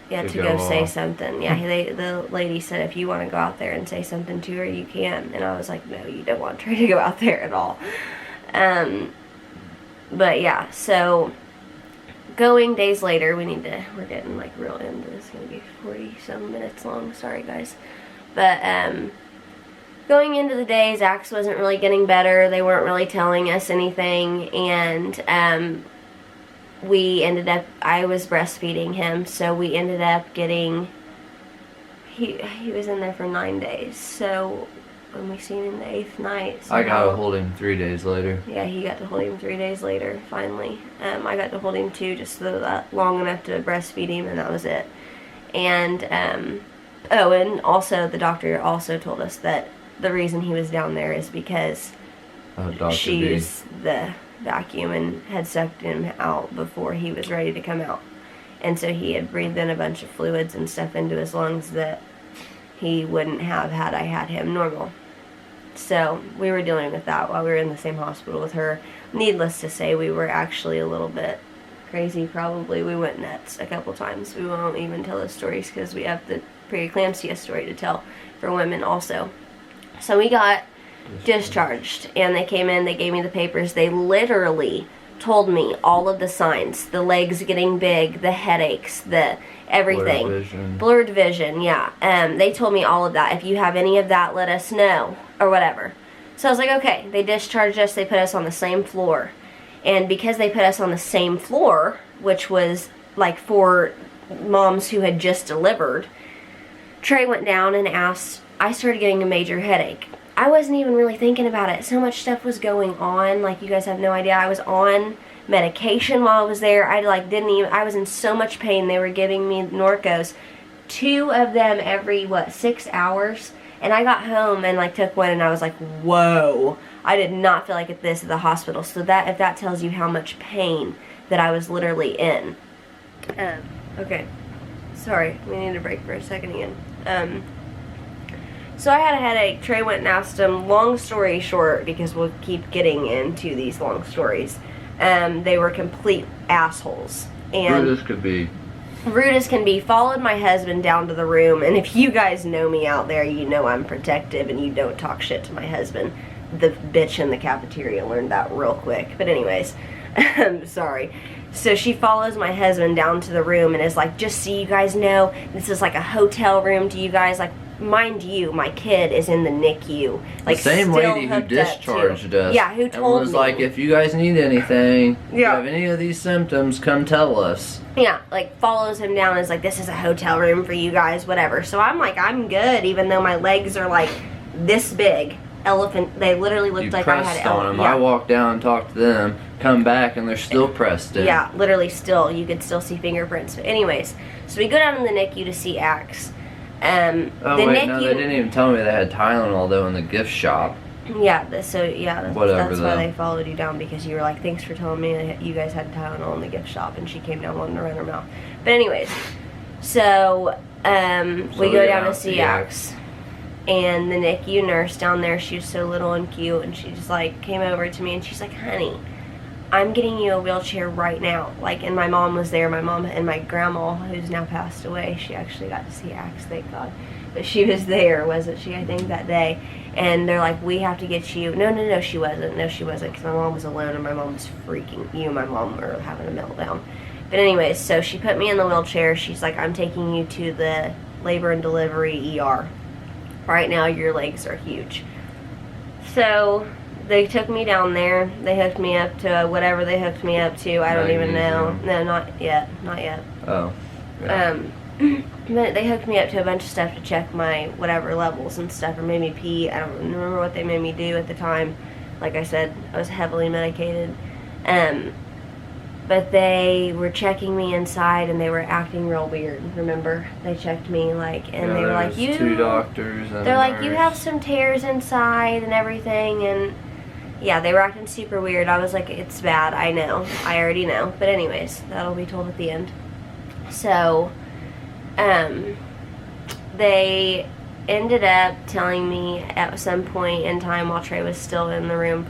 A: Yeah, to go say something. Yeah, the lady said, if you want to go out there and say something to her, you can. And I was like, no, you don't want Trey to go out there at all. But yeah, so going days later, we're getting like real into this. It's going to be 40-some minutes long. Sorry, guys. But, going into the days, Axe wasn't really getting better. They weren't really telling us anything, and we ended up, I was breastfeeding him, so we ended up getting, he was in there for 9 days, so when we seen him the 8th night. So
B: I got to hold him 3 days later.
A: Yeah, he got to hold him 3 days later, finally. I got to hold him too, just long enough to breastfeed him, and that was it. And, oh, and also the doctor also told us that the reason he was down there is because she used the vacuum and had sucked him out before he was ready to come out. And so he had breathed in a bunch of fluids and stuff into his lungs that he wouldn't have had I had him normal. So we were dealing with that while we were in the same hospital with her. Needless to say, we were actually a little bit crazy, probably. We went nuts a couple times. We won't even tell those stories because we have the preeclampsia story to tell for women also. So we got discharged, and they came in, they gave me the papers. They literally told me all of the signs, the legs getting big, the headaches, the everything. Blurred vision, yeah. They told me all of that. If you have any of that, let us know, or whatever. So I was like, okay. They discharged us, they put us on the same floor. And because they put us on the same floor, which was like for moms who had just delivered, Trey went down and asked, I started getting a major headache. I wasn't even really thinking about it. So much stuff was going on. Like, you guys have no idea. I was on medication while I was there. I was in so much pain. They were giving me Norcos. 2 of them every, 6 hours? And I got home and, took one, and I was like, whoa. I did not feel like this at the hospital. So if that tells you how much pain that I was literally in. Okay. Sorry. We need a break for a second again. So I had a headache. Trey went and asked him. Long story short, because we'll keep getting into these long stories, they were complete assholes. And
B: rude as could be.
A: Rude as can be. Followed my husband down to the room, and if you guys know me out there, you know I'm protective and you don't talk shit to my husband. The bitch in the cafeteria learned that real quick. But anyways, sorry. So she follows my husband down to the room and is like, just so you guys know, this is like a hotel room to you guys. Like, mind you, my kid is in the NICU. Like,
B: the same lady who discharged us.
A: Yeah, who told me.
B: Was like, if you guys need anything, if you have any of these symptoms, come tell us.
A: Yeah, follows him down and is like, this is a hotel room for you guys, whatever. So I'm like, I'm good, even though my legs are this big. Elephant, they literally looked like I had
B: on them. Yeah. I walked down and talked to them, come back, and they're still pressed in.
A: Yeah, literally still. You could still see fingerprints. But anyways, so we go down to the NICU to see Axe.
B: No, they didn't even tell me they had Tylenol, though, in the gift shop.
A: Yeah, that's why they followed you down, because you were like, thanks for telling me that you guys had Tylenol in the gift shop, and she came down wanting to run her mouth. But anyways, so we go down to see Axe. And the NICU nurse down there, she was so little and cute, and she just came over to me and she's like, honey, I'm getting you a wheelchair right now. And my mom was there, my mom and my grandma, who's now passed away. She actually got to see Axe, thank God. But she was there, wasn't she, I think, that day. And they're like, we have to get you. No, she wasn't. No, she wasn't, because my mom was alone and my mom was freaking. You and my mom were having a meltdown. But anyways, so she put me in the wheelchair. She's like, I'm taking you to the labor and delivery ER. Right now, your legs are huge. So they took me down there. They hooked me up to whatever they hooked me up to. I don't even know. No, not yet. Not yet.
B: Oh. Yeah.
A: But they hooked me up to a bunch of stuff to check my whatever levels and stuff, or made me pee. I don't remember what they made me do at the time. Like I said, I was heavily medicated. But they were checking me inside, and they were acting real weird. Remember, they checked me and they were like, "You."
B: 2 doctors. And
A: they're like, "You have some tears inside and everything," and yeah, they were acting super weird. I was like, "It's bad. I know. I already know." But anyways, that'll be told at the end. So, they ended up telling me at some point in time while Trey was still in the room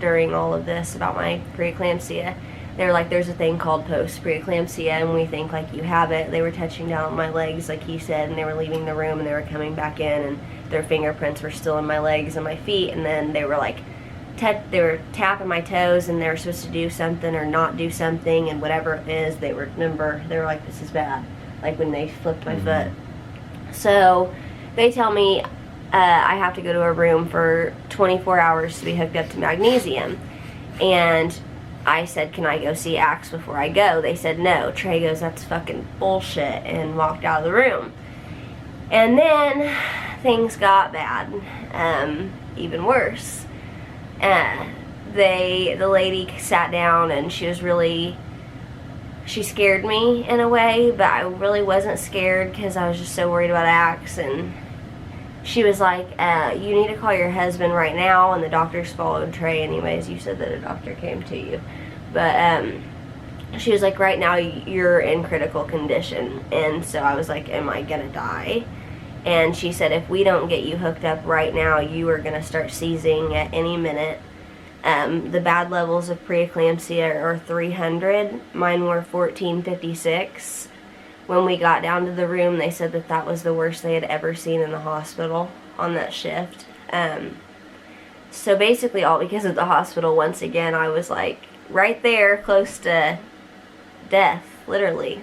A: during all of this about my preeclampsia. They were like, there's a thing called post-preeclampsia, and we think you have it. They were touching down on my legs, like he said, and they were leaving the room, and they were coming back in, and their fingerprints were still in my legs and my feet, and then they were they were tapping my toes, and they were supposed to do something or not do something, and whatever it is, they were like, this is bad, when they flipped my foot. So they tell me I have to go to a room for 24 hours to be hooked up to magnesium, and I said, can I go see Axe before I go? They said no. Trey goes, that's fucking bullshit, and walked out of the room. And then things got bad, even worse. The lady sat down and she scared me in a way, but I really wasn't scared because I was just so worried about Axe. And she was like, you need to call your husband right now. And the doctors followed Trey anyways. You said that a doctor came to you. But she was like, right now you're in critical condition. And so I was like, am I gonna die? And she said, if we don't get you hooked up right now, you are gonna start seizing at any minute. The bad levels of preeclampsia are 300. Mine were 1456. When we got down to the room, they said that that was the worst they had ever seen in the hospital on that shift. So basically all because of the hospital, once again, I was like right there close to death, literally.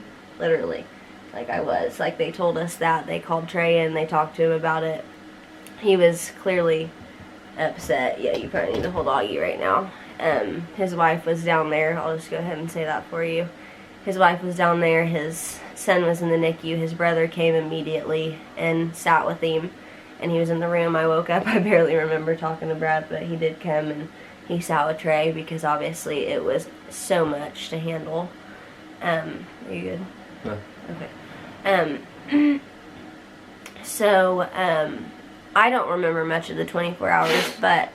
A: Like I was. Like they told us that. They called Trey and they talked to him about it. He was clearly upset. Yeah, you probably need to hold Augie right now. His wife was down there. I'll just go ahead and say that for you. His wife was down there. His son was in the NICU. His brother came immediately and sat with him. And he was in the room. I woke up. I barely remember talking to Brad, but he did come and he sat with Trey because obviously it was so much to handle. Are you good?
B: Yeah.
A: Okay. So, I don't remember much of the 24 hours, but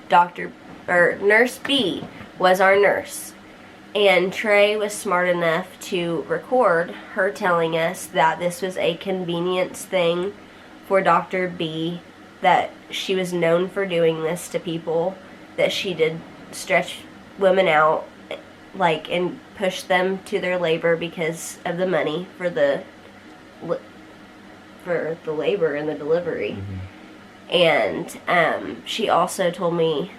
A: Nurse B was our nurse. And Trey was smart enough to record her telling us that this was a convenience thing for Dr. B, that she was known for doing this to people, that she did stretch women out, like, and push them to their labor because of the money for the labor and the delivery. Mm-hmm. And she also told me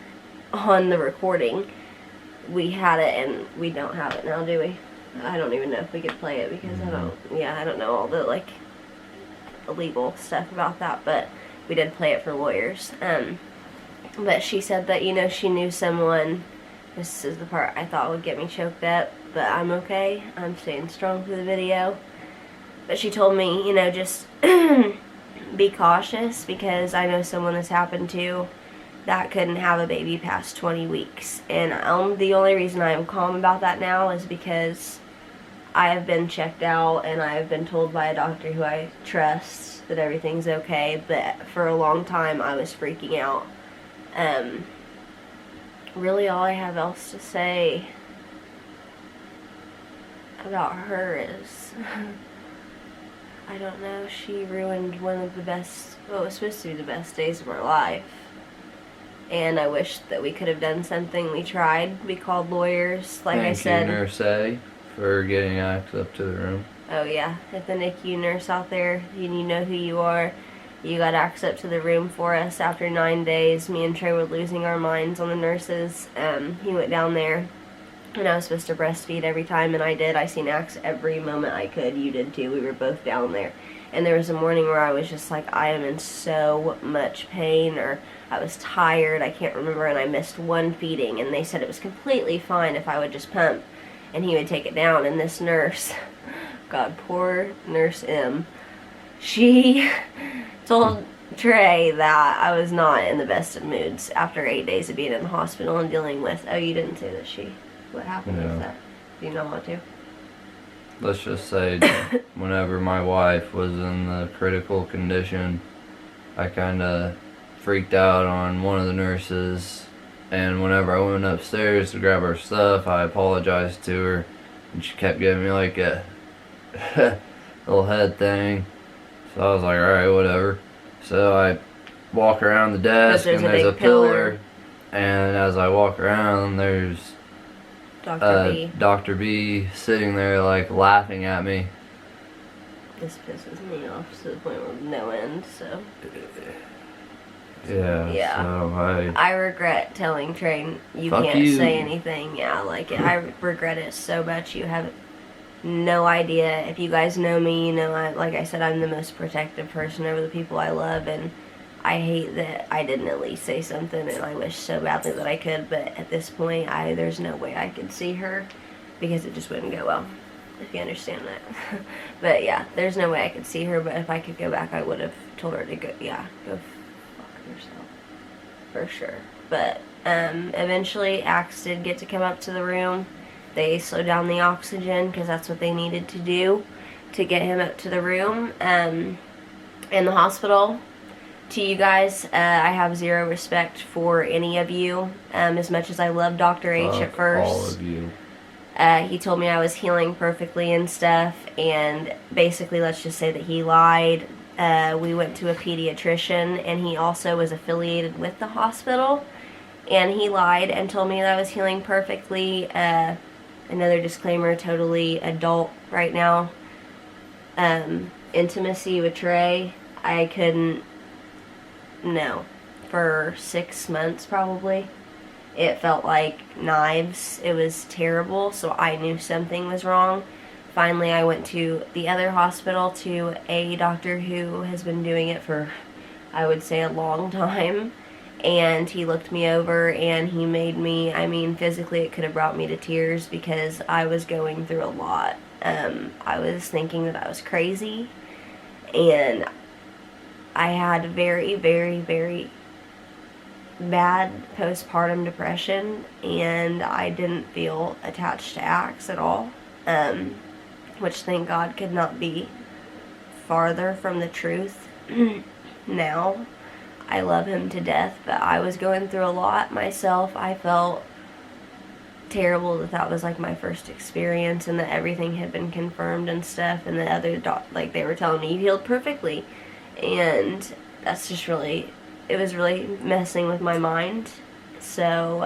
A: on the recording, we had it and we don't have it now, do we? I don't even know if we could play it because I don't know all the like illegal stuff about that, but we did play it for lawyers. But she said that, you know, she knew someone, this is the part I thought would get me choked up, but I'm okay. I'm staying strong through the video. But she told me, you know, just be cautious because I know someone this happened to that couldn't have a baby past 20 weeks. And the only reason I am calm about that now is because I have been checked out and I have been told by a doctor who I trust that everything's okay. But for a long time I was freaking out. Really all I have else to say about her is I don't know, she ruined one of the best, what was supposed to be the best days of our life. And I wish that we could have done something. We tried. We called lawyers, like I said.
B: Thank you, Nurse A, for getting access up to the room. Oh
A: yeah, if the NICU nurse out there, and you know who you are, you got access up to the room for us after 9 days. Me and Trey were losing our minds on the nurses. He went down there, and I was supposed to breastfeed every time, and I did. I seen Axe every moment I could. You did too. We were both down there. And there was a morning where I was just like, I am in so much pain, or I was tired, I can't remember, and I missed one feeding, and they said it was completely fine if I would just pump, and he would take it down. And this nurse, God, poor Nurse M, she told Trey that I was not in the best of moods after 8 days of being in the hospital and dealing with, oh, you didn't say that what happened with that? Do you not want to?
B: Let's just say, whenever my wife was in the critical condition, I kind of freaked out on one of the nurses, and whenever I went upstairs to grab her stuff, I apologized to her, and she kept giving me like a little head thing, so I was like, alright, whatever. So I walk around the desk, and there's a pillar, and as I walk around, there's Dr. B sitting there like laughing at me.
A: This pisses me off to the point where no end, so.
B: Yeah. So
A: I regret telling Trey you can't say anything. Yeah, like I regret it so much. You have no idea. If you guys know me, you know, like I said, I'm the most protective person over the people I love, and I hate that I didn't at least say something, and I wish so badly that I could, but at this point, there's no way I could see her because it just wouldn't go well. if you understand that. But yeah, there's no way I could see her, but if I could go back, I would have told her to go, yeah, go fuck yourself. For sure. But, eventually, Axe did get to come up to the room. They slowed down the oxygen, because that's what they needed to do to get him up to the room, in the hospital. To you guys, I have zero respect for any of you, as much as I love Dr. H at first.
B: All of you.
A: He told me I was healing perfectly and stuff, and basically, let's just say that he lied. We went to a pediatrician, and he also was affiliated with the hospital, and he lied and told me that I was healing perfectly. Another disclaimer, totally adult right now. Intimacy with Trey, I couldn't, no, for 6 months probably. It felt like knives. It was terrible, so I knew something was wrong. Finally, I went to the other hospital, to a doctor who has been doing it for, I would say, a long time. And he looked me over and he made me, I mean, physically it could have brought me to tears because I was going through a lot. I was thinking that I was crazy. And I had very, very, very bad postpartum depression, and I didn't feel attached to Axe at all, which thank God could not be farther from the truth. Now I love him to death, but I was going through a lot myself. I felt terrible that was like my first experience, and that everything had been confirmed and stuff, and the other like they were telling me you healed perfectly, and that's just really, it was really messing with my mind. So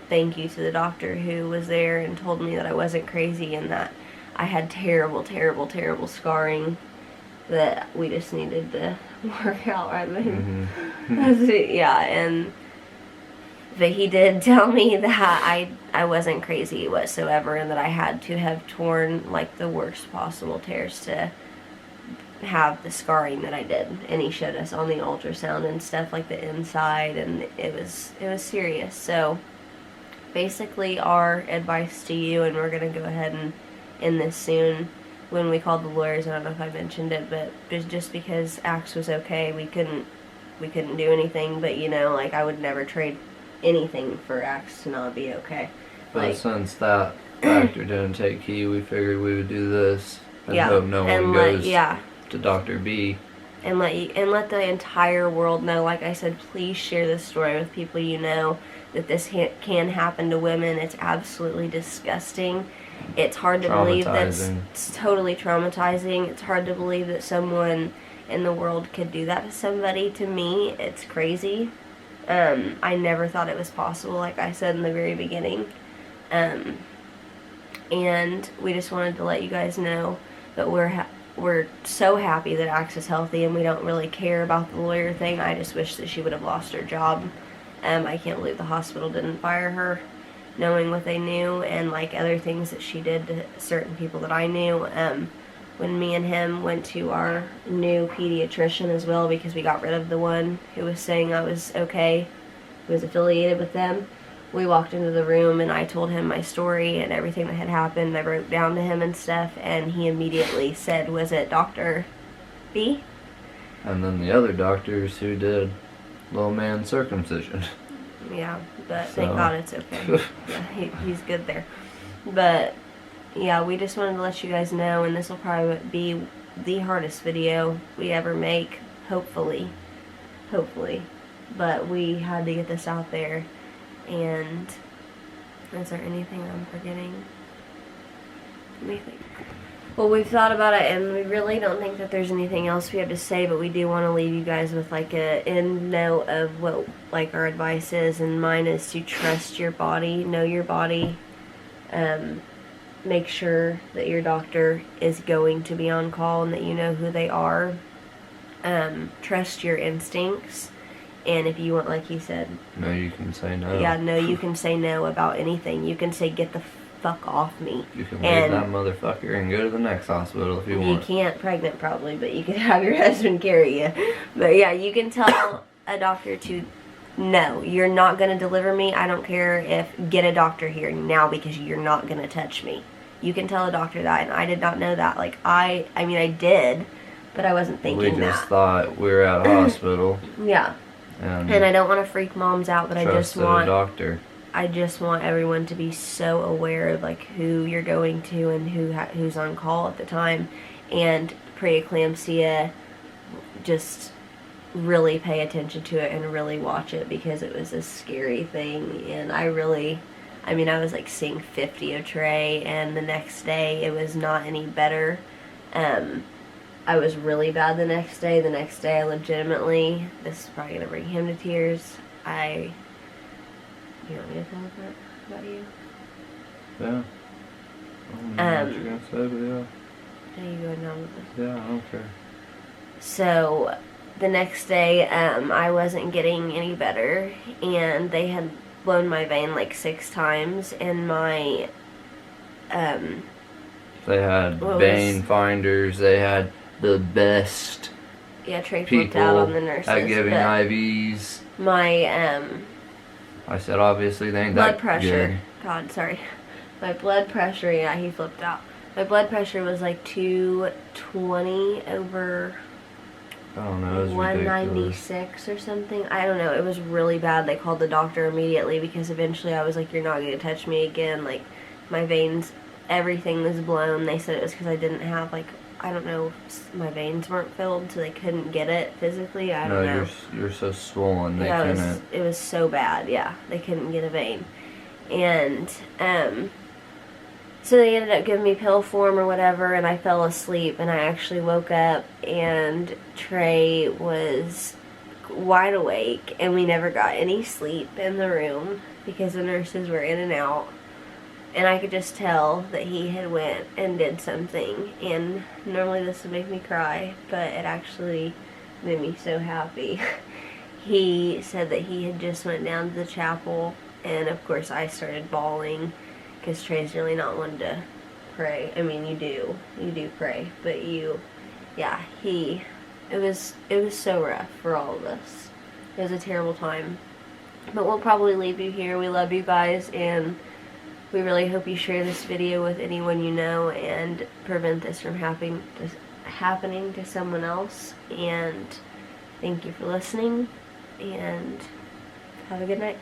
A: thank you to the doctor who was there and told me that I wasn't crazy and that I had terrible, terrible, terrible scarring that we just needed to work out. I mean, yeah, but he did tell me that I wasn't crazy whatsoever, and that I had to have torn like the worst possible tears to have the scarring that I did. And he showed us on the ultrasound and stuff, like the inside, and it was serious. So basically our advice to you, and we're gonna go ahead and end this soon. When we called the lawyers, I don't know if I mentioned it, but just because Axe was okay, we couldn't do anything. But you know, like, I would never trade anything for Axe to not be okay.
B: But
A: like,
B: since that factor didn't take key, we figured we would do this and
A: yeah,
B: hope no one goes
A: yeah,
B: to Dr. B.
A: And let the entire world know. Like I said, please share this story with people you know, that this can happen to women. It's absolutely disgusting. It's hard to believe that it's totally traumatizing. It's hard to believe that someone in the world could do that to somebody. To me, it's crazy. I never thought it was possible, like I said in the very beginning. And we just wanted to let you guys know that we're so happy that Axe is healthy, and we don't really care about the lawyer thing. I just wish that she would have lost her job. I can't believe the hospital didn't fire her, knowing what they knew, and like other things that she did to certain people that I knew. When me and him went to our new pediatrician as well, because we got rid of the one who was saying I was okay, who was affiliated with them, we walked into the room and I told him my story and everything that had happened. I wrote down to him and stuff, and he immediately said, was it Dr. B?
B: And then the other doctors who did little man circumcision.
A: Yeah, but thank God it's okay. Yeah, he's good there. But yeah, we just wanted to let you guys know, and this will probably be the hardest video we ever make, hopefully. But we had to get this out there. And is there anything I'm forgetting? Let me think. Well, we've thought about it, and we really don't think that there's anything else we have to say, but we do want to leave you guys with like a end note of what like our advice is, and mine is to trust your body, know your body, make sure that your doctor is going to be on call and that you know who they are. Trust your instincts, and if you want, like he said,
B: no, you can say no.
A: Yeah, no, you can say no about anything. You can say, get the fuck off me.
B: You can leave that motherfucker and go to the next hospital if you want.
A: You can't pregnant probably, but you can have your husband carry you. But yeah, you can tell a doctor to, no, you're not going to deliver me. I don't care if, get a doctor here now because you're not going to touch me. You can tell a doctor that, and I did not know that. Like, I mean, I did, but I wasn't thinking
B: We just
A: that.
B: thought we were at a hospital.
A: Yeah. And I don't want to freak moms out, but I just want
B: a doctor.
A: I just want everyone to be so aware of like who you're going to and who's on call at the time, and preeclampsia. Just really pay attention to it and really watch it, because it was a scary thing. And I was like seeing 50 of Trey, and the next day it was not any better. I was really bad the next day. The next day I legitimately, this is probably going to bring him to tears. You want me to tell that about you?
B: Yeah. I don't know what you're going to say, but yeah.
A: How you going down with this?
B: Yeah, I don't care.
A: So, the next day, I wasn't getting any better, and they had blown my vein like 6 times, and my,
B: they had vein finders, they had the best
A: Trey flipped out on the nurses
B: at giving IVs.
A: My,
B: I said, obviously, they ain't
A: blood
B: that
A: pressure.
B: good.
A: God, sorry. My blood pressure, yeah, he flipped out. My blood pressure was like 220 over...
B: I don't know, it was
A: 196 or something. I don't know. It was really bad. They called the doctor immediately, because eventually I was like, you're not going to touch me again. Like, my veins, everything was blown. They said it was because I didn't have, like, I don't know, my veins weren't filled, so they couldn't get it physically. I don't know.
B: You're so swollen. They
A: yeah,
B: couldn't.
A: It was so bad. Yeah, they couldn't get a vein. And, so they ended up giving me pill form or whatever, and I fell asleep, and I actually woke up, and Trey was wide awake, and we never got any sleep in the room because the nurses were in and out, and I could just tell that he had went and did something. And normally this would make me cry, but it actually made me so happy. He said that he had just went down to the chapel, and of course I started bawling, because Trey's really not one to pray. I mean, you do pray, but it was so rough for all of us. It was a terrible time. But we'll probably leave you here. We love you guys, and we really hope you share this video with anyone you know and prevent this from happening to someone else. And thank you for listening, and have a good night.